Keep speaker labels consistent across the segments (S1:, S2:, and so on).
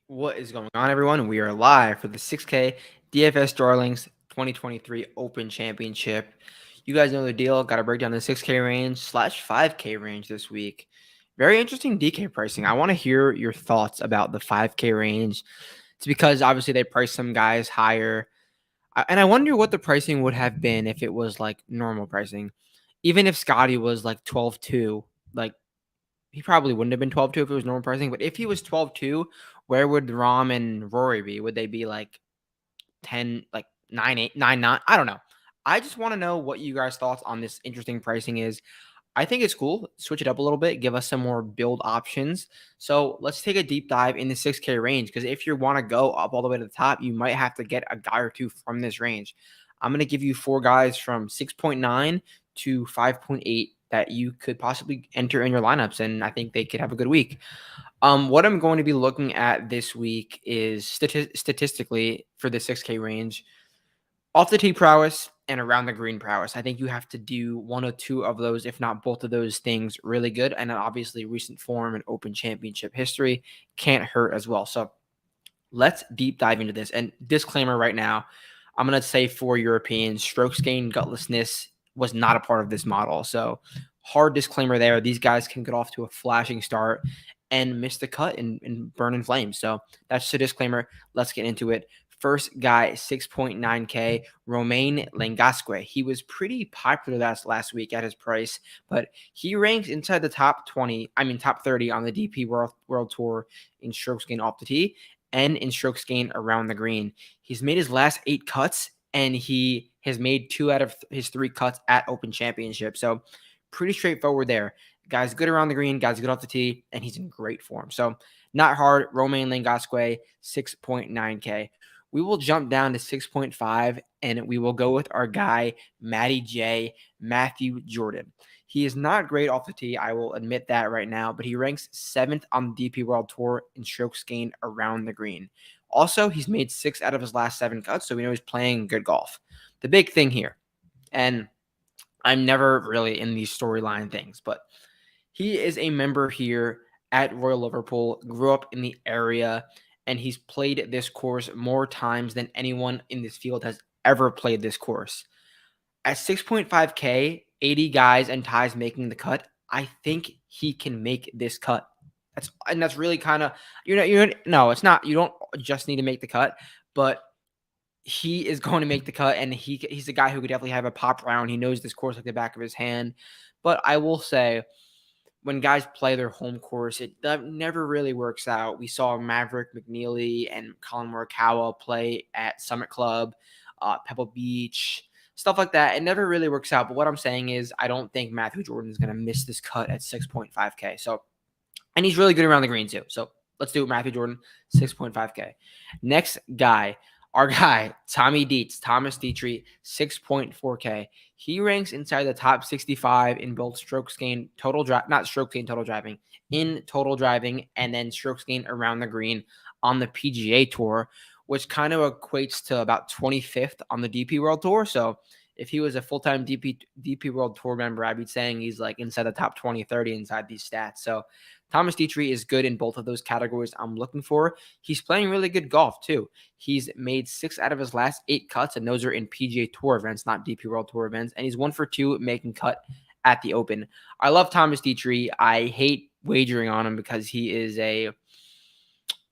S1: What is going on, everyone? We are live for the 6K DFS Darlings 2023 Open Championship. You guys know the deal. Got to break down the 6K range / 5K range this week. Very interesting DK pricing. I want to hear your thoughts about the 5K range. It's because obviously they price some guys higher. And I wonder what the pricing would have been if it was like normal pricing. Even if Scotty was like 12-2, like he probably wouldn't have been 12-2 if it was normal pricing, but if he was 12-2, where would Rom and Rory be? Would they be like 10, like 9-8, 9-9? I don't know. I just want to know what you guys' thoughts on this interesting pricing is. I think it's cool. Switch it up a little bit, give us some more build options. So let's take a deep dive in the 6K range because if you want to go up all the way to the top, you might have to get a guy or two from this range. I'm going to give you 4 guys from 6.9 to 5.8 that you could possibly enter in your lineups, and I think they could have a good week. What I'm going to be looking at this week is statistically for the 6K range, off the tee prowess and around the green prowess. I think you have to do one or two of those, if not both of those things, really good. And then obviously recent form and Open Championship history can't hurt as well. So let's deep dive into this. And disclaimer right now, I'm going to say for Europeans, strokes gain gutlessness was not a part of this model. So hard disclaimer there. These guys can get off to a flashing start and miss the cut and burn in flames. So that's just a disclaimer. Let's get into it. First guy, 6.9K, Romain Langasque. He was pretty popular last week at his price, but he ranks inside the top 30 on the DP World Tour in strokes gained off the tee and in strokes gained around the green. He's made his last 8 cuts, and he has made 2 out of his 3 cuts at Open Championship. So pretty straightforward there. Guy's good around the green, guy's good off the tee, and he's in great form. So not hard. Romain Langasque, 6.9K. We will jump down to 6.5, and we will go with our guy, Matty J, Matthew Jordan. He is not great off the tee. I will admit that right now, but he ranks 7th on the DP World Tour in strokes gained around the green. Also, he's made 6 out of his last 7 cuts, so we know he's playing good golf. The big thing here, and I'm never really in these storyline things, but he is a member here at Royal Liverpool, grew up in the area, and he's played this course more times than anyone in this field has ever played this course. At 6.5K, 80 guys and ties making the cut, I think he can make this cut. That's really kind of no, it's not. You don't just need to make the cut, but he is going to make the cut, and he's a guy who could definitely have a pop round. He knows this course like the back of his hand. But I will say, when guys play their home course, that never really works out. We saw Maverick McNeely and Colin Morikawa play at Summit Club, Pebble Beach, stuff like that. It never really works out. But what I'm saying is I don't think Matthew Jordan is going to miss this cut at 6.5K. So, and he's really good around the green too. So let's do it, Matthew Jordan, 6.5K. Next guy, our guy, Thomas Dietrich, 6.4K. He ranks inside the top 65 in both strokes gained total drive, not strokes gained total driving, in total driving, and then strokes gained around the green on the PGA Tour, which kind of equates to about 25th on the DP World Tour. So if he was a full-time DP World Tour member, I'd be saying he's like inside the top 20, 30 inside these stats. So Thomas Dietrich is good in both of those categories I'm looking for. He's playing really good golf too. He's made 6 out of his last 8 cuts, and those are in PGA Tour events, not DP World Tour events. And he's 1 for 2 making cut at the Open. I love Thomas Dietrich. I hate wagering on him because he is a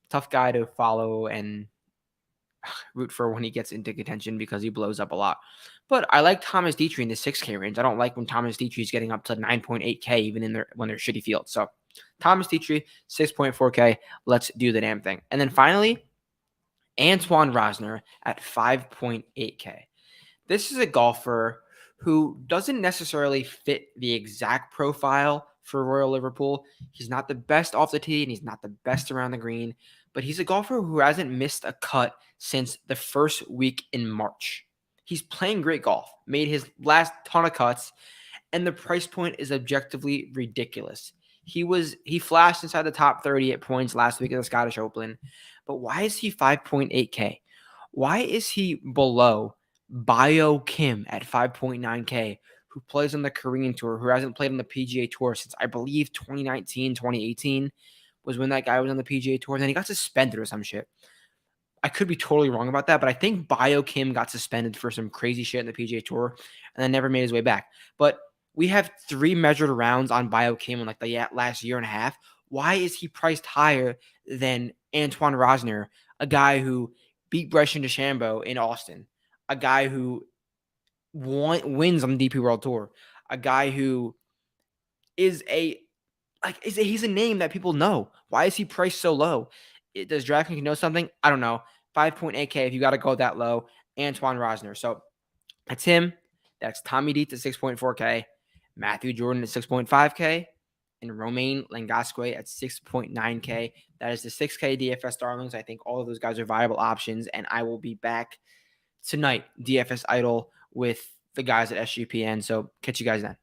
S1: tough guy to follow and root for when he gets into contention because he blows up a lot. But I like Thomas Dietrich in the 6K range. I don't like when Thomas Dietrich is getting up to 9.8K even when they're shitty fields. So Thomas Dietrich, 6.4K. Let's do the damn thing. And then finally, Antoine Rosner at 5.8K. This is a golfer who doesn't necessarily fit the exact profile for Royal Liverpool. He's not the best off the tee, and he's not the best around the green, but he's a golfer who hasn't missed a cut since the first week in March. He's playing great golf, made his last ton of cuts, and the price point is objectively ridiculous. He flashed inside the top 30 at points last week at the Scottish Open, but why is he 5.8K? Why is he below Bio Kim at 5.9K, who plays on the Korean Tour, who hasn't played on the PGA Tour since I believe 2019, 2018? was when that guy was on the PGA Tour, and then he got suspended or some shit. I could be totally wrong about that, but I think Bio Kim got suspended for some crazy shit in the PGA Tour and then never made his way back. But we have 3 measured rounds on Bio Kim in like the last year and a half. Why is he priced higher than Antoine Rosner, a guy who beat Bryson DeChambeau in Austin, a guy who wins on the DP World Tour, a guy who is he's a name that people know. Why is he priced so low? Does DraftKings know something? I don't know. 5.8K if you got to go that low. Antoine Rosner. So that's him. That's Tommy Deet at 6.4K, Matthew Jordan at 6.5K, and Romain Langasque at 6.9K. That is the 6K DFS darlings. I think all of those guys are viable options, and I will be back tonight, DFS Idol, with the guys at SGPN. So catch you guys then.